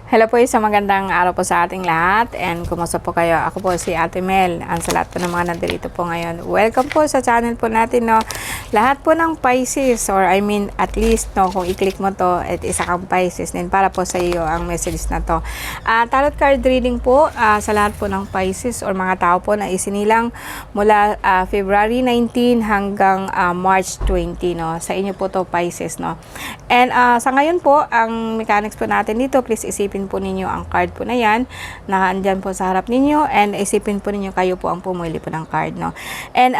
Hello po, isang magandang araw po sa ating lahat and kumusta po kayo? Ako po si Ate Mel, sa lahat po ng mga nandito po ngayon. Welcome po sa channel po natin, no. Lahat po ng Pisces, or I mean at least, no, kung i-click mo to at isa kang Pisces din, para po sa iyo ang message na to. Tarot card reading po sa lahat po ng Pisces or mga tao po na isinilang mula February 19 hanggang March 20, no. Sa inyo po to, Pisces, no. And sa ngayon po, ang mechanics po natin dito, please isipin po ninyo ang card po na yan na andyan po sa harap ninyo, and isipin po ninyo kayo po ang pumili po ng card, no. And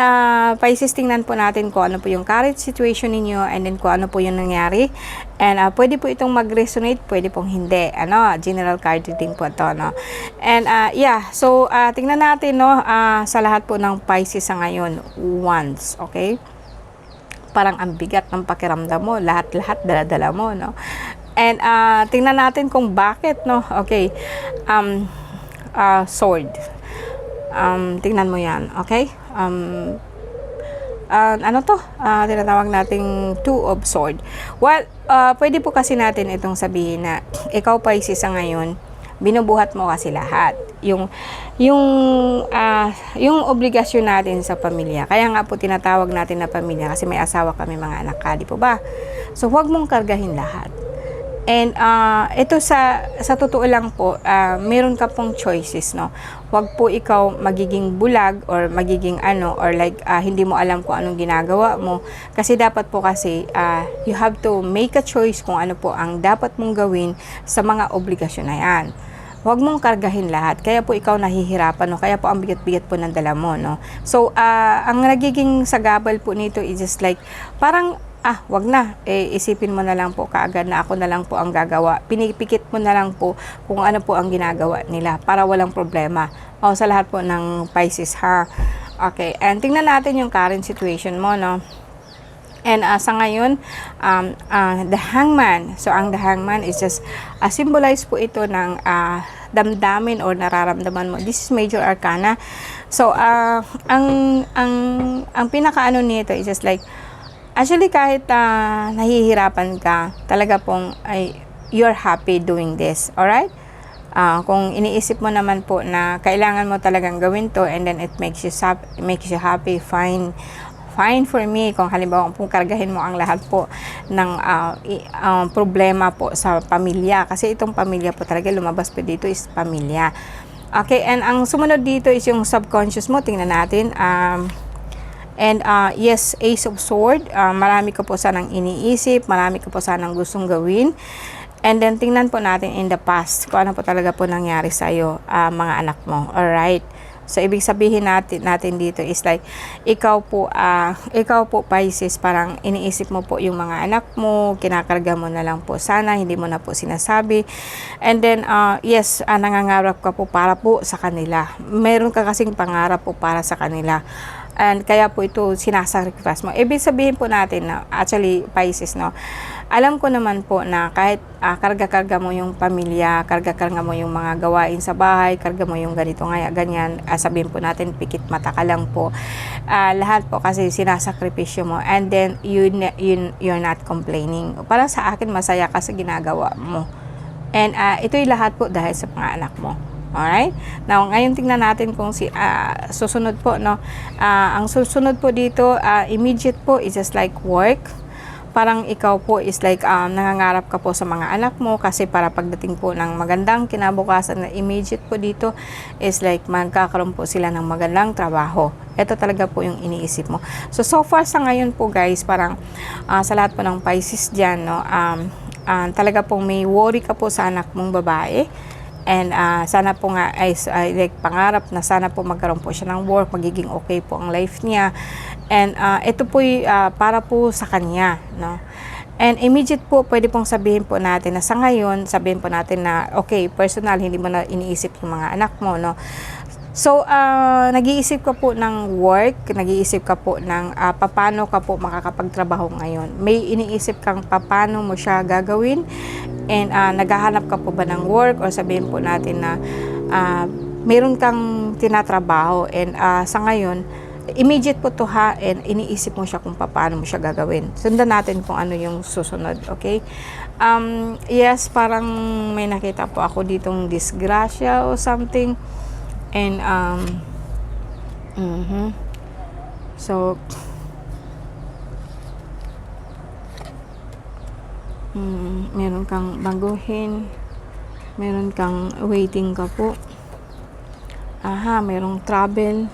Pisces, tingnan po natin kung ano po yung current situation ninyo, and then kung ano po yung nangyari, and pwede po itong mag-resonate, pwede pong hindi, general card reading po ito, no. And yeah, so tingnan natin, no, sa lahat po ng Pisces sa ngayon, once, okay, parang ang bigat ng pakiramdam mo, lahat-lahat dala-dala mo, no. And tingnan natin kung bakit, no. Okay. Sword. Tingnan mo 'yan, okay? Ano to? Tinatawag nating Two of Sword. Well, pwede po kasi natin itong sabihin na ikaw, Pisces, sa ngayon, binubuhat mo kasi lahat. Yung obligasyon natin sa pamilya. Kaya nga po tinatawag natin na pamilya kasi may asawa kami, mga anak ka, di po ba? So, huwag mong kargahin lahat. And ito sa totoo lang po, meron ka pong choices, no. Huwag po ikaw magiging bulag or magiging or like hindi mo alam kung anong ginagawa mo, kasi dapat po kasi you have to make a choice kung ano po ang dapat mong gawin sa mga obligasyon na yan. Huwag mong kargahin lahat. Kaya po ikaw nahihirapan, no? Kaya po ang bigat-bigat po ng dala mo, no? So, ang nagiging sagabal po nito is just like, parang, wag na. Isipin mo na lang po kaagad na ako na lang po ang gagawa. Pinipikit mo na lang po kung ano po ang ginagawa nila para walang problema. Sa lahat po ng Pisces, ha? Okay, and tingnan natin yung current situation mo, no? And sa ngayon, the Hangman. So, ang the Hangman is just, symbolize po ito ng damdamin or nararamdaman mo. This is major arcana. So, ang pinakaano nito is just like, actually, kahit nahihirapan ka, talaga pong you're happy doing this. Alright? Kung iniisip mo naman po na kailangan mo talagang gawin to, and then it makes you happy, fine for me. Kung halimbawa kung kargahin mo ang lahat po ng problema po sa pamilya, kasi itong pamilya po talaga, lumabas po dito is pamilya. Okay, and ang sumunod dito is yung subconscious mo. Tingnan natin. And yes, Ace of Sword, marami ka po sanang iniisip, marami ka po sanang gustong gawin. And then tingnan po natin in the past kung ano po talaga po nangyari sa iyo, mga anak mo. Alright? So, ibig sabihin natin dito is like, ikaw po Pisces, parang iniisip mo po yung mga anak mo, kinakarga mo na lang po sana, hindi mo na po sinasabi. And then, yes, nangangarap ka po para po sa kanila. Meron ka kasing pangarap po para sa kanila. And kaya po ito sinasacrifice mo. Ibig sabihin po natin na, actually, Pisces, no, alam ko naman po na kahit karga-karga mo yung pamilya, karga-karga mo yung mga gawain sa bahay, karga mo yung ganito nga, ganyan, sabihin po natin, pikit mata ka lang po. Lahat po kasi sinasakripisyo mo, and then you're not complaining. Parang sa akin, masaya ka sa ginagawa mo. And ito'y lahat po dahil sa mga anak mo. Alright? Now, ngayon tingnan natin kung susunod po, no? Ang susunod po dito, immediate po is just like work. Parang ikaw po is like nangangarap ka po sa mga anak mo, kasi para pagdating po ng magandang kinabukasan na immediate po dito is like magkakaroon po sila ng magandang trabaho. Ito talaga po yung iniisip mo. So far sa ngayon po, guys, parang sa lahat po ng Pisces dyan, no, talaga pong may worry ka po sa anak mong babae. And sana po nga ay like pangarap na sana po magkaroon po siya ng work, magiging okay po ang life niya. And ito po para po sa kanya, no. And immediate po, pwede pong sabihin po natin na sa ngayon, sabihin po natin na okay, personal, hindi mo na iniisip yung mga anak mo, no. So, nag-iisip ka po ng work, nag-iisip ka po ng paano ka po makakapagtrabaho ngayon. May iniisip kang paano mo siya gagawin, and naghahanap ka po ba ng work, or sabihin po natin na meron kang tinatrabaho, and sa ngayon, immediate po to ha, and iniisip mo siya kung paano mo siya gagawin. Sundan natin kung ano yung susunod, okay? Yes, parang may nakita po ako ditong disgrasya or something, and so meron kang baguhin, meron kang waiting ka po, merong travel,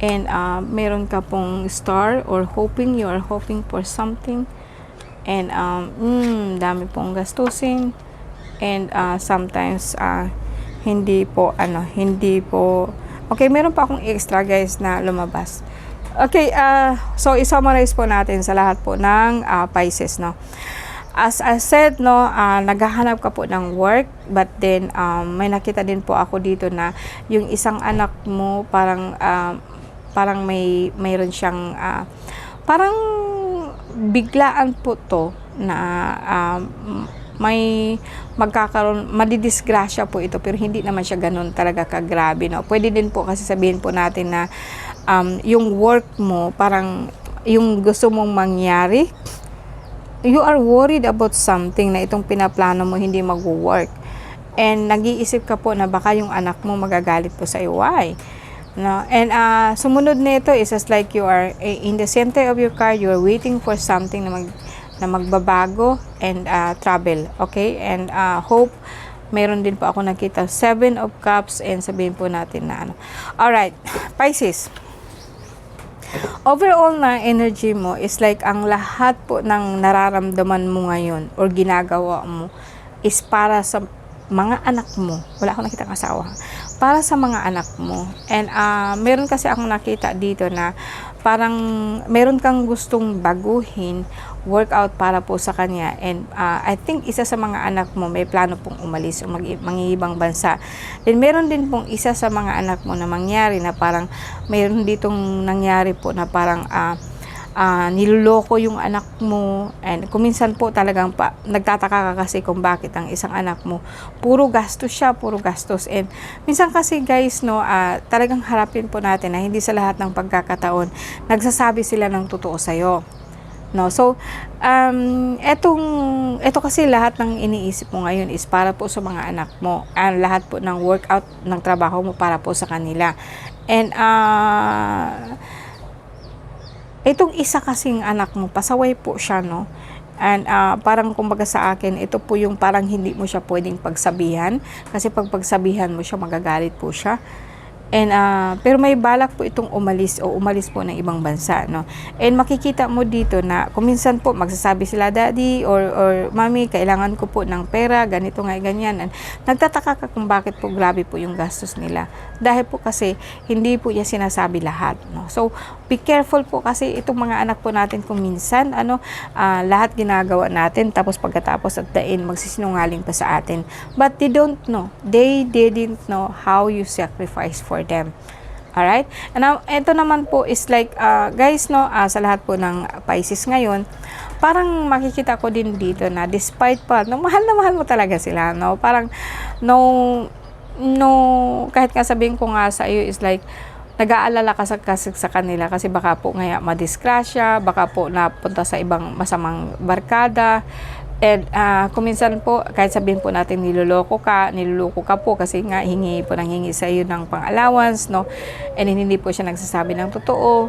and meron ka pong star or hoping, you are hoping for something, and dami pong gastusin, and sometimes hindi po okay, meron pa akong extra guys na lumabas. Okay, so i-summarize po natin sa lahat po ng Pisces, no. As I said, no, naghahanap ka po ng work, but then may nakita din po ako dito na yung isang anak mo parang mayroon siyang parang biglaan po to na may magkakaroon, madidisgrasya po ito, pero hindi naman siya ganun talaga kagrabe, no. Pwede din po kasi sabihin po natin na yung work mo, parang yung gusto mong mangyari, you are worried about something na itong pinaplano mo hindi mag-work, and nag-iisip ka po na baka yung anak mo magagalit po sa iyo. Why? No? And sumunod nito is just like you are in the center of your card, you are waiting for something na magbabago, and travel, okay, and hope. Meron din po ako nakita 7 of Cups, and sabihin po natin na alright, Pisces, overall na energy mo is like ang lahat po ng nararamdaman mo ngayon or ginagawa mo is para sa mga anak mo. Wala akong nakita ng asawa. Para sa mga anak mo. And meron kasi akong nakita dito na parang meron kang gustong baguhin, workout para po sa kanya, and I think isa sa mga anak mo may plano pong umalis o mangibang bansa. Then meron din pong isa sa mga anak mo na mangyari na parang meron ditong nangyari po na parang niloloko yung anak mo, and kuminsan po talagang nagtataka ka kasi kung bakit ang isang anak mo puro gastos siya, puro gastos. And minsan kasi guys, no, talagang harapin po natin na hindi sa lahat ng pagkakataon nagsasabi sila ng totoo sa'yo, no. So eto kasi lahat ng iniisip mo ngayon is para po sa mga anak mo, and lahat po ng workout ng trabaho mo para po sa kanila. And itong isa kasing anak mo, pasaway po siya, no? And parang kumbaga sa akin, ito po yung parang hindi mo siya pwedeng pagsabihan, kasi pag pagsabihan mo siya, magagalit po siya. And pero may balak po itong umalis po ng ibang bansa, no. And makikita mo dito na kuminsan po magsasabi sila, daddy or mommy, kailangan ko po ng pera, ganito nga ganyan. And nagtataka ka kung bakit po grabe po yung gastos nila. Dahil po kasi hindi po niya sinasabi lahat, no. So be careful po, kasi itong mga anak po natin kung minsan lahat ginagawa natin, tapos pagkatapos at the end magsisinungaling pa sa atin. But they don't know. They didn't know how you sacrifice for them. Alright? And now, ito naman po is like, guys, no, sa lahat po ng Pisces ngayon, parang makikita ko din dito na despite pa, no, mahal na mahal mo talaga sila, no? Parang, no, kahit nga sabihin ko nga sa iyo is like, nag-aalala ka sa kanila kasi baka po ngaya madisgrasya, baka po napunta sa ibang masamang barkada. And kuminsan po, kahit sabihin po natin niluloko ka po kasi nga hingi sa iyo ng pang-allowance, no? And hindi po siya nagsasabi ng totoo.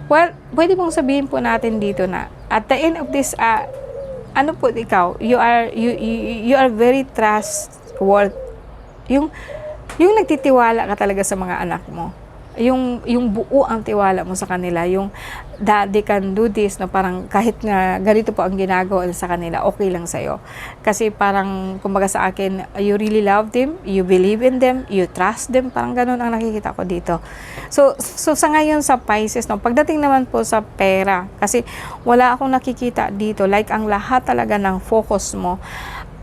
Well, pwede pong sabihin po natin dito na at the end of this, ano po ikaw, you are very trustworthy. Yung nagtitiwala ka talaga sa mga anak mo. Yung buo ang tiwala mo sa kanila, yung that they can do this, no, parang kahit nga ganito po ang ginagawa sa kanila, okay lang sa'yo. Kasi parang, kumbaga sa akin, you really love them, you believe in them, you trust them, parang ganun ang nakikita ko dito. So sa ngayon sa Pisces, no, pagdating naman po sa pera, kasi wala akong nakikita dito, like ang lahat talaga ng focus mo,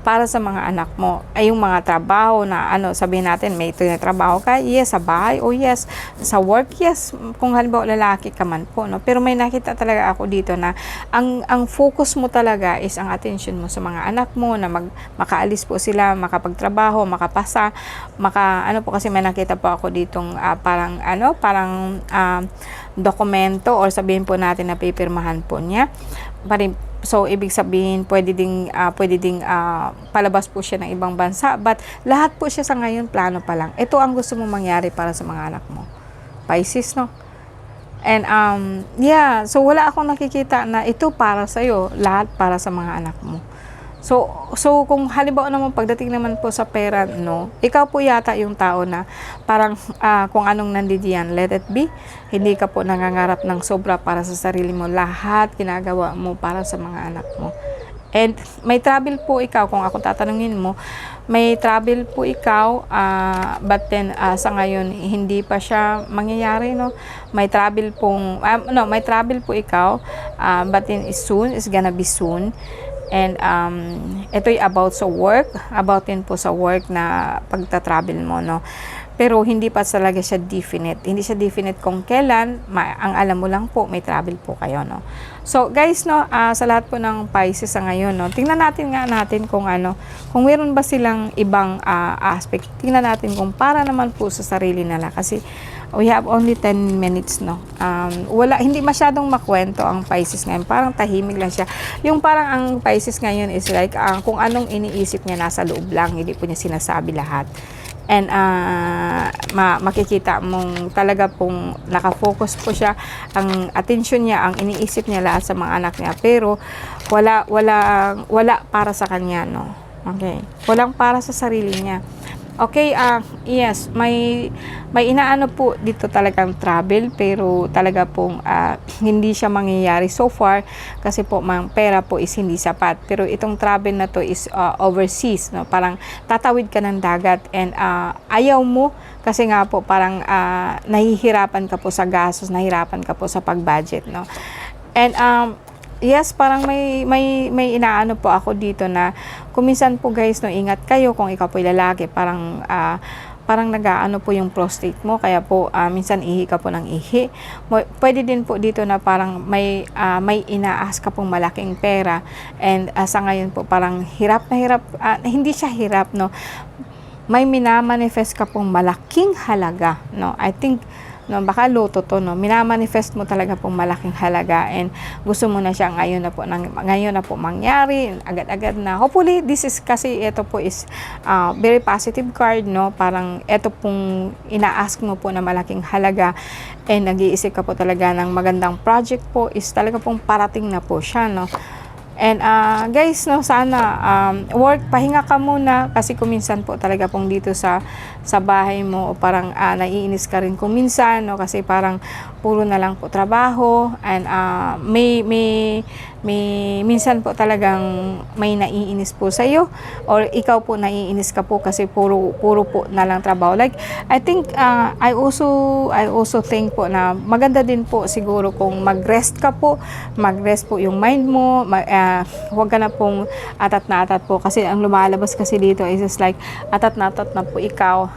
para sa mga anak mo. Ay yung mga trabaho na sabihin natin may trabaho ka, yes, sa bahay, o yes, sa work, yes, kung halimbawa lalaki ka man po, no? Pero may nakita talaga ako dito na ang focus mo talaga is ang attention mo sa mga anak mo, na makaalis po sila, makapagtrabaho, makapasa, po, kasi may nakita po ako ditong parang dokumento, or sabihin po natin na pipirmahan po niya. So, ibig sabihin, pwede ding palabas po siya ng ibang bansa. But, lahat po siya sa ngayon, plano pa lang. Ito ang gusto mong mangyari para sa mga anak mo. Pisces, no? And, yeah. So, wala akong nakikita na ito para sa'yo. Lahat para sa mga anak mo. So kung halimbawa naman pagdating naman po sa pera, no, ikaw po yata yung tao na parang kung anong nandiyan, let it be. Hindi ka po nangangarap ng sobra para sa sarili mo. Lahat ginagawa mo para sa mga anak mo. And may travel po ikaw, kung ako tatanungin mo, may travel po ikaw, but then sa ngayon hindi pa siya mangyayari, no. May travel po ikaw, but then it's gonna be soon. And ito'y about din po sa work na pagta-travel mo, no. Pero hindi pa talaga siya definite. Hindi siya definite kung kailan, ang alam mo lang po, may travel po kayo, no. So, guys, no, sa lahat po ng Pisces sa ngayon, no, tingnan natin kung kung meron ba silang ibang aspect. Tingnan natin kung para naman po sa sarili nila, kasi we have only 10 minutes, no. Hindi masyadong makwento ang Pisces ngayon. Parang tahimik lang siya. Yung parang ang Pisces ngayon is like, kung anong iniisip niya nasa loob lang, hindi po niya sinasabi lahat. And makikita mong talaga pong nakafocus po siya, ang attention niya, ang iniisip niya lahat sa mga anak niya, pero wala para sa kanya, no. Okay, walang para sa sarili niya. Okay, yes, may inaano po dito talagang travel, pero talaga pong hindi siya mangyayari so far, kasi po pera po is hindi sapat. Pero itong travel na to is overseas, no? Parang tatawid ka ng dagat, and ayaw mo, kasi nga po parang nahihirapan ka po sa gastos, nahihirapan ka po sa pag-budget, no? And yes, parang may inaano po ako dito na kuminsan po, guys, no, ingat kayo kung ikaw po lalaki, parang nagaano po yung prostate mo, kaya po minsan ihi ka po ng ihi. Pwede din po dito na parang may inaas ka pong malaking pera, and sa ngayon po parang hirap na hirap, hindi siya hirap, no, may minamanifest ka pong malaking halaga, no. I think, no, baka loto to, no, minamanifest mo talaga pong malaking halaga, and gusto mo na siya ngayon na po mangyari, agad-agad na. Hopefully, ito po is very positive card, no. Parang ito pong ina-ask mo po na malaking halaga, and nag-iisip ka po talaga ng magandang project po, is talaga pong parating na po siya, no. And guys, no, sana pahinga ka muna, kasi kuminsan po talaga pong dito sa bahay mo, o parang naiinis ka rin kuminsan, no, kasi parang puro na lang po trabaho, and minsan po talagang may naiinis po sa iyo, or ikaw po naiinis ka po kasi puro po na lang trabaho. Like, I think I also think po na maganda din po siguro kung mag-rest po yung mind mo. Huwag ka na pong atat na atat po, kasi ang lumalabas kasi dito is just like atat na po ikaw,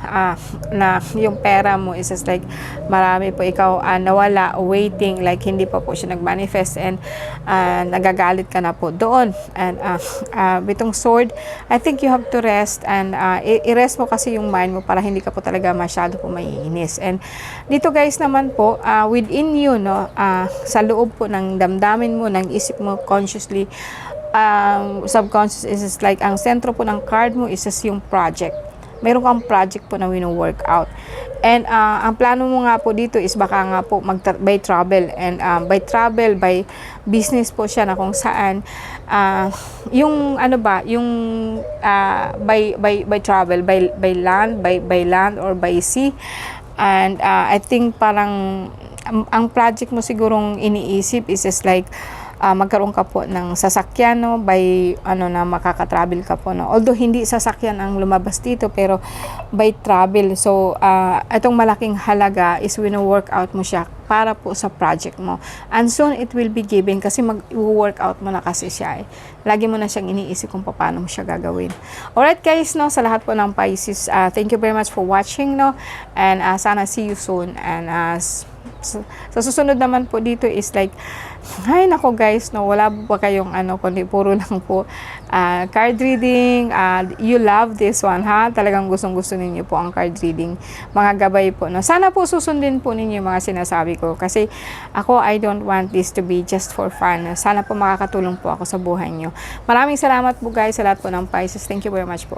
na yung pera mo is just like marami po ikaw nawala, waiting, like hindi pa po siya nag-manifest, and nagagalit ka na po doon. And bitong sword, I think you have to rest, and i-rest mo kasi yung mind mo para hindi ka po talaga masyado po maiinis. And dito, guys, naman po, within you, no, sa loob po ng damdamin mo, ng isip mo, consciously, subconscious, is like ang sentro po ng card mo is yung project. Meron kang project po na wino-work out. And ang plano mo nga po dito is baka nga po by travel, and by business po siya, na kung saan yung by travel, by land or by sea. And I think parang ang project mo sigurong iniisip is just like magkaroon ka po ng sasakyan, no, by na makaka-travel ka po, no. Although hindi sasakyan ang lumabas dito, pero by travel. So itong malaking halaga is wino-work out mo siya para po sa project mo. And soon it will be given kasi mag-work out mo na kasi siya. Lagi mo na siyang iniisip kung paano mo siya gagawin. Alright guys, no, sa lahat po ng Pisces, thank you very much for watching, no. And sana see you soon. And sa susunod naman po dito is like, ay nako guys, no, wala pa kayong kundi puro lang po card reading. You love this one, ha? Talagang gustong-gusto ninyo po ang card reading, mga gabay po, no. Sana po susundin po ninyo yung mga sinasabi ko kasi ako, I don't want this to be just for fun. Sana po makakatulong po ako sa buhay nyo. Maraming salamat po guys sa lahat po ng Pisces. Thank you very much po.